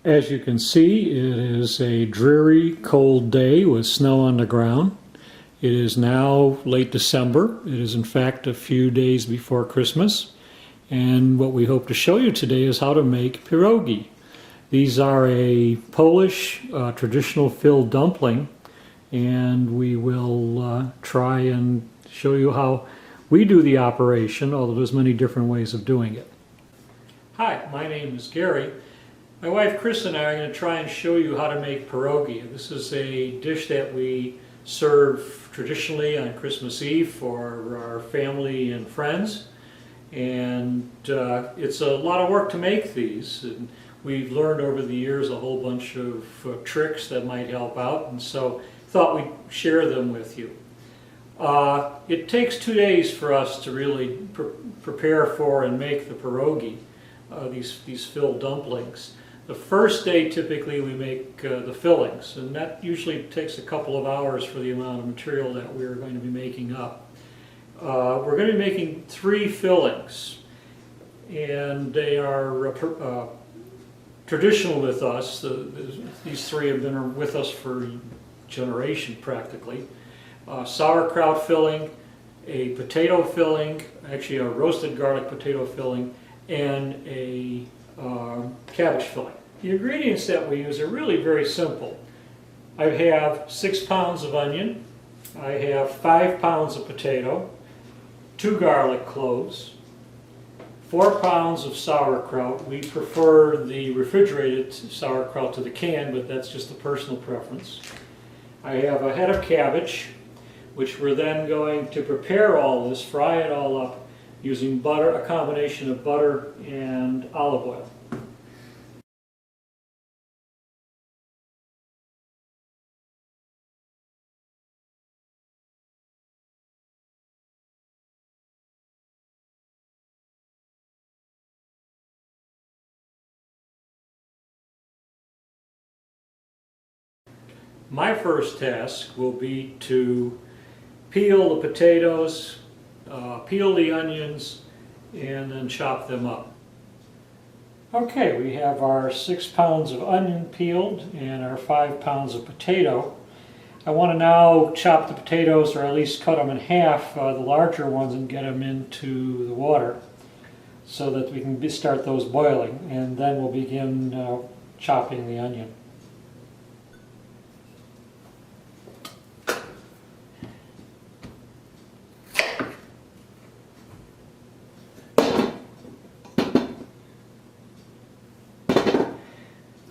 As you can see, it is a dreary, cold day with snow on the ground. It is now late December. It is in fact a few days before Christmas. And what we hope to show you today is how to make pierogi. These are a Polish traditional filled dumpling, and we will try and show you how we do the operation, although there's many different ways of doing it. Hi, my name is Gary. My wife Chris and I are going to try and show you how to make pierogi. This is a dish that we serve traditionally on Christmas Eve for our family and friends. And it's a lot of work to make these. And we've learned over the years a whole bunch of tricks that might help out, and so thought we'd share them with you. It takes 2 days for us to really prepare for and make the pierogi, these filled dumplings. The first day typically we make the fillings, and that usually takes a couple of hours for the amount of material that we're going to be making up. We're going to be making 3 fillings, and they are traditional with us. These 3 have been with us for a generation practically. Sauerkraut filling, a potato filling, actually a roasted garlic potato filling, and a cabbage filling. The ingredients that we use are really very simple. I have 6 pounds of onion, I have 5 pounds of potato, 2 garlic cloves, 4 pounds of sauerkraut. We prefer the refrigerated sauerkraut to the can, but that's just a personal preference. I have a head of cabbage, which we're then going to prepare all this, fry it all up using butter, a combination of butter and olive oil. My first task will be to peel the potatoes, peel the onions, and then chop them up. Okay, we have our 6 pounds of onion peeled and our 5 pounds of potato. I want to now chop the potatoes, or at least cut them in half, the larger ones, and get them into the water so that we can start those boiling, and then we'll begin chopping the onion.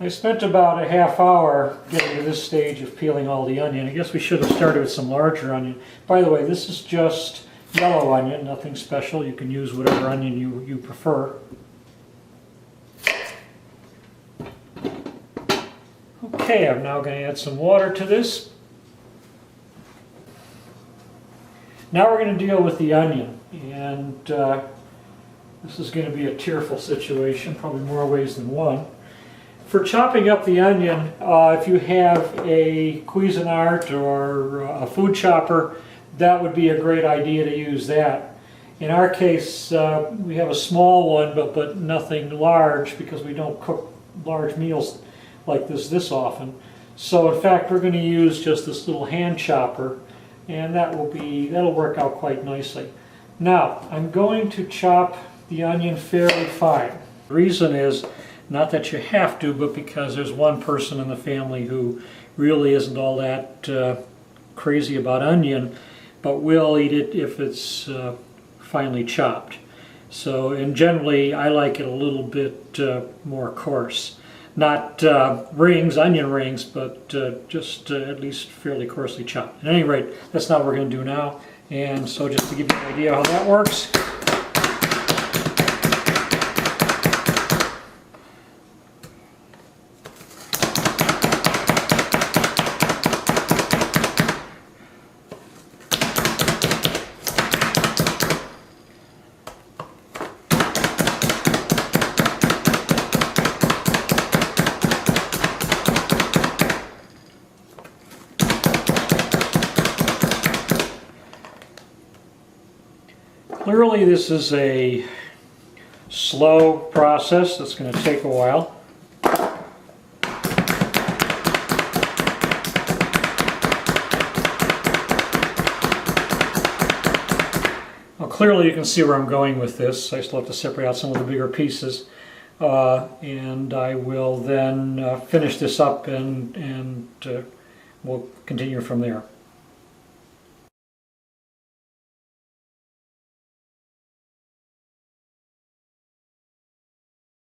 I spent about a half hour getting to this stage of peeling all the onion. I guess we should have started with some larger onion. By the way, this is just yellow onion, nothing special. You can use whatever onion you prefer. Okay, I'm now going to add some water to this. Now we're going to deal with the onion, and this is going to be a tearful situation, probably more ways than one. For chopping up the onion, if you have a Cuisinart or a food chopper, that would be a great idea to use that. In our case, we have a small one, but nothing large, because we don't cook large meals like this often. So in fact, we're going to use just this little hand chopper, and that'll work out quite nicely. Now, I'm going to chop the onion fairly fine. The reason is, not that you have to, but because there's one person in the family who really isn't all that crazy about onion, but will eat it if it's finely chopped. So, and generally I like it a little bit more coarse. Not onion rings, but just at least fairly coarsely chopped. At any rate, that's not what we're going to do now. And so just to give you an idea how that works, clearly this is a slow process that's going to take a while. Well, clearly you can see where I'm going with this. I still have to separate out some of the bigger pieces. And I will then finish this up and we'll continue from there.